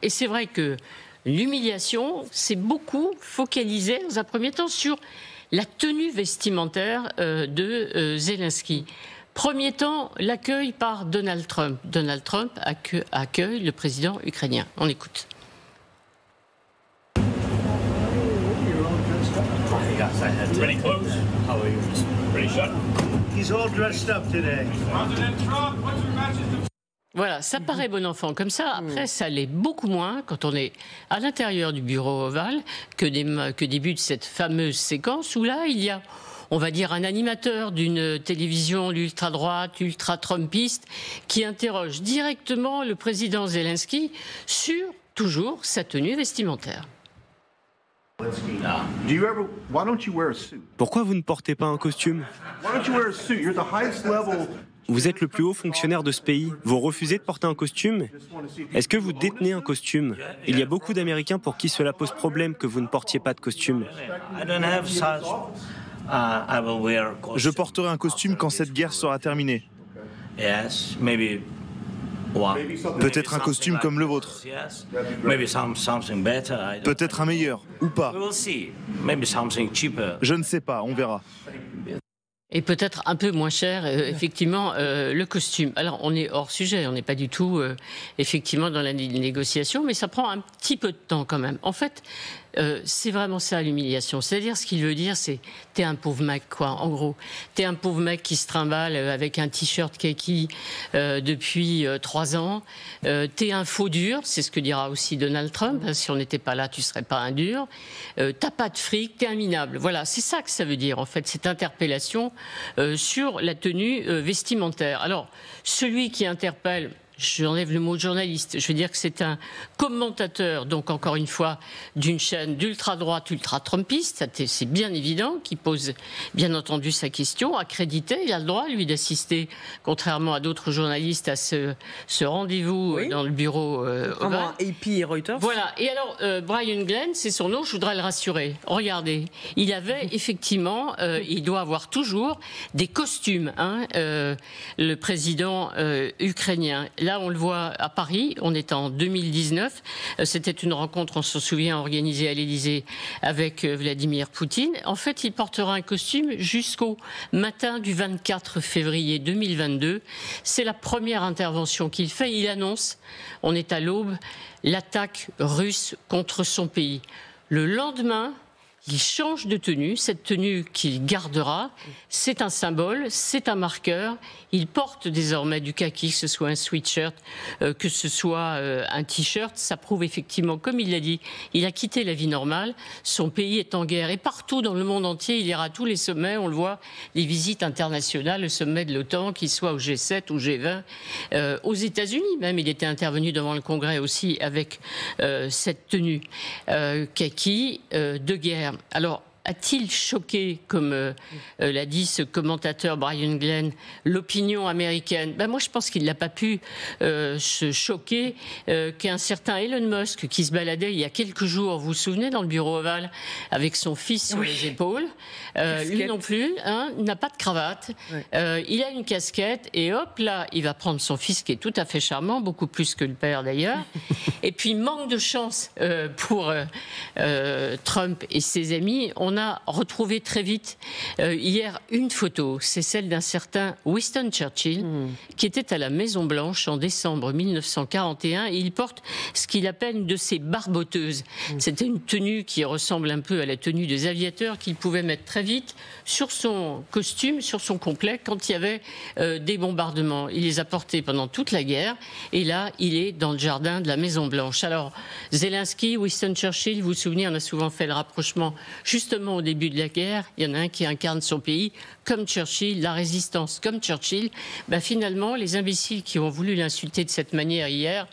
Et c'est vrai que l'humiliation s'est beaucoup focalisée dans un premier temps sur la tenue vestimentaire de Zelensky. Premier temps, l'accueil par Donald Trump. Donald Trump accueille le président ukrainien. On écoute. Ready close? How are you? Ready shut? He's all dressed up today. Voilà, ça paraît bon enfant comme ça. Après, ça l'est beaucoup moins quand on est à l'intérieur du bureau ovale que débute cette fameuse séquence où là, il y a, on va dire, un animateur d'une télévision ultra-droite, ultra-trumpiste qui interroge directement le président Zelensky sur, toujours, sa tenue vestimentaire. Pourquoi vous ne portez pas un costume ? Vous êtes le plus haut fonctionnaire de ce pays. Vous refusez de porter un costume ? Est-ce que vous détenez un costume ? Il y a beaucoup d'Américains pour qui cela pose problème que vous ne portiez pas de costume. Je porterai un costume quand cette guerre sera terminée. Peut-être un costume comme le vôtre. Peut-être un meilleur, ou pas. Je ne sais pas, on verra. Et peut-être un peu moins cher, effectivement, le costume. Alors, on est hors sujet, on n'est pas du tout, effectivement, dans la négociation, mais ça prend un petit peu de temps quand même. En fait, c'est vraiment ça l'humiliation. C'est-à-dire, ce qu'il veut dire, c'est t'es un pauvre mec, quoi, en gros. T'es un pauvre mec qui se trimballe avec un t-shirt kaki depuis 3 ans. T'es un faux dur, c'est ce que dira aussi Donald Trump. Si on n'était pas là, tu serais pas un dur. T'as pas de fric, t'es un minable. Voilà, c'est ça que ça veut dire, en fait, cette interpellation sur la tenue vestimentaire. Alors, celui qui interpelle... J'enlève le mot journaliste. Je veux dire que c'est un commentateur, donc encore une fois, d'une chaîne d'ultra-droite, ultra-trumpiste. C'est bien évident, qui pose bien entendu sa question, accrédité. Il a le droit, lui, d'assister, contrairement à d'autres journalistes, à ce rendez-vous dans le bureau ovale. AP et Reuters. Voilà. Et alors, Brian Glenn, c'est son nom, je voudrais le rassurer. Regardez, il avait effectivement, il doit avoir toujours des costumes, le président ukrainien. Là, on le voit à Paris, on est en 2019. C'était une rencontre, on s'en souvient, organisée à l'Élysée avec Vladimir Poutine. En fait, il portera un costume jusqu'au matin du 24 février 2022. C'est la première intervention qu'il fait. Il annonce, on est à l'aube, l'attaque russe contre son pays. Le lendemain, il change de tenue, cette tenue qu'il gardera, c'est un symbole, c'est un marqueur. Il porte désormais du kaki, que ce soit un sweatshirt, que ce soit un t-shirt. Ça prouve effectivement, comme il l'a dit, il a quitté la vie normale. Son pays est en guerre. Et partout dans le monde entier, il ira à tous les sommets. On le voit, les visites internationales, le sommet de l'OTAN, qu'il soit au G7 ou G20. Aux États-Unis même, il était intervenu devant le Congrès aussi avec cette tenue kaki de guerre. Alors, a-t-il choqué, comme l'a dit ce commentateur Brian Glenn, l'opinion américaine ? Moi, je pense qu'il n'a pas pu se choquer qu'un certain Elon Musk, qui se baladait il y a quelques jours, vous vous souvenez, dans le bureau ovale, avec son fils sur les épaules, lui non plus, n'a pas de cravate, il a une casquette, et hop, là, il va prendre son fils, qui est tout à fait charmant, beaucoup plus que le père d'ailleurs, et puis manque de chance pour Trump et ses amis, on a retrouvé très vite hier une photo, c'est celle d'un certain Winston Churchill qui était à la Maison Blanche en décembre 1941 et il porte ce qu'il appelle une de ses barboteuses. C'était une tenue qui ressemble un peu à la tenue des aviateurs qu'il pouvait mettre très vite sur son costume, sur son complet quand il y avait des bombardements. Il les a portés pendant toute la guerre et là il est dans le jardin de la Maison Blanche. Alors Zelensky, Winston Churchill, vous vous souvenez, on a souvent fait le rapprochement justement au début de la guerre, il y en a un qui incarne son pays comme Churchill, la résistance comme Churchill. Finalement, les imbéciles qui ont voulu l'insulter de cette manière hier,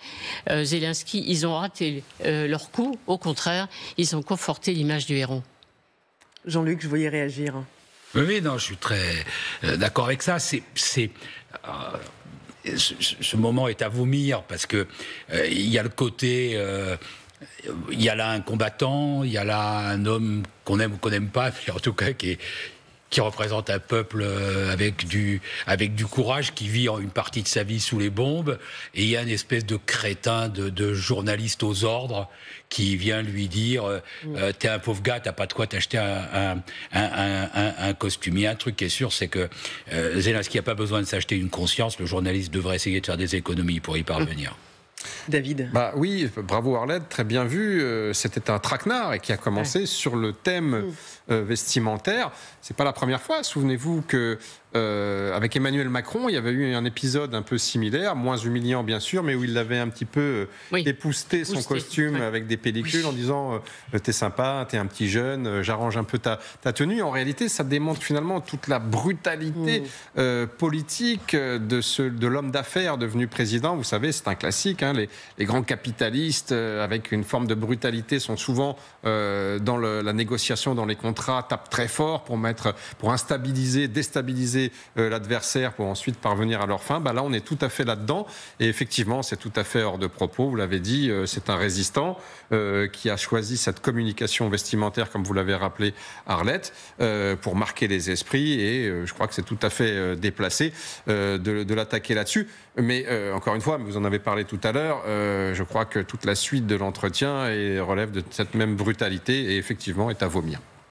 Zelensky, ils ont raté leur coup. Au contraire, ils ont conforté l'image du héros. Jean-Luc, je voyais réagir. Oui, non, je suis très d'accord avec ça. Ce moment est à vomir parce que il y a le côté... il y a là un combattant, il y a là un homme qu'on aime ou qu'on n'aime pas, mais en tout cas qui qui représente un peuple avec du courage, qui vit une partie de sa vie sous les bombes, et il y a une espèce de crétin de journaliste aux ordres qui vient lui dire t'es un pauvre gars, t'as pas de quoi t'acheter un costume. Il y a un truc qui est sûr, c'est que Zelensky n'a pas besoin de s'acheter une conscience, le journaliste devrait essayer de faire des économies pour y parvenir. David. Oui, bravo Arlette, très bien vu. C'était un traquenard et qui a commencé sur le thème vestimentaire. C'est pas la première fois. Souvenez-vous que avec Emmanuel Macron, il y avait eu un épisode un peu similaire, moins humiliant bien sûr, mais où il avait un petit peu épousté son costume avec des pellicules en disant t'es sympa, t'es un petit jeune, j'arrange un peu ta tenue. En réalité, ça démontre finalement toute la brutalité politique de l'homme d'affaires devenu président. Vous savez, c'est un classique. Les grands capitalistes, avec une forme de brutalité, sont souvent dans la négociation, dans les contrats, tapent très fort pour instabiliser, déstabiliser l'adversaire pour ensuite parvenir à leur fin. Là, on est tout à fait là-dedans. Et effectivement, c'est tout à fait hors de propos. Vous l'avez dit, c'est un résistant qui a choisi cette communication vestimentaire, comme vous l'avez rappelé, Arlette, pour marquer les esprits. Et je crois que c'est tout à fait déplacé de l'attaquer là-dessus. Mais encore une fois, vous en avez parlé tout à l'heure, je crois que toute la suite de l'entretien relève de cette même brutalité et effectivement est à vomir.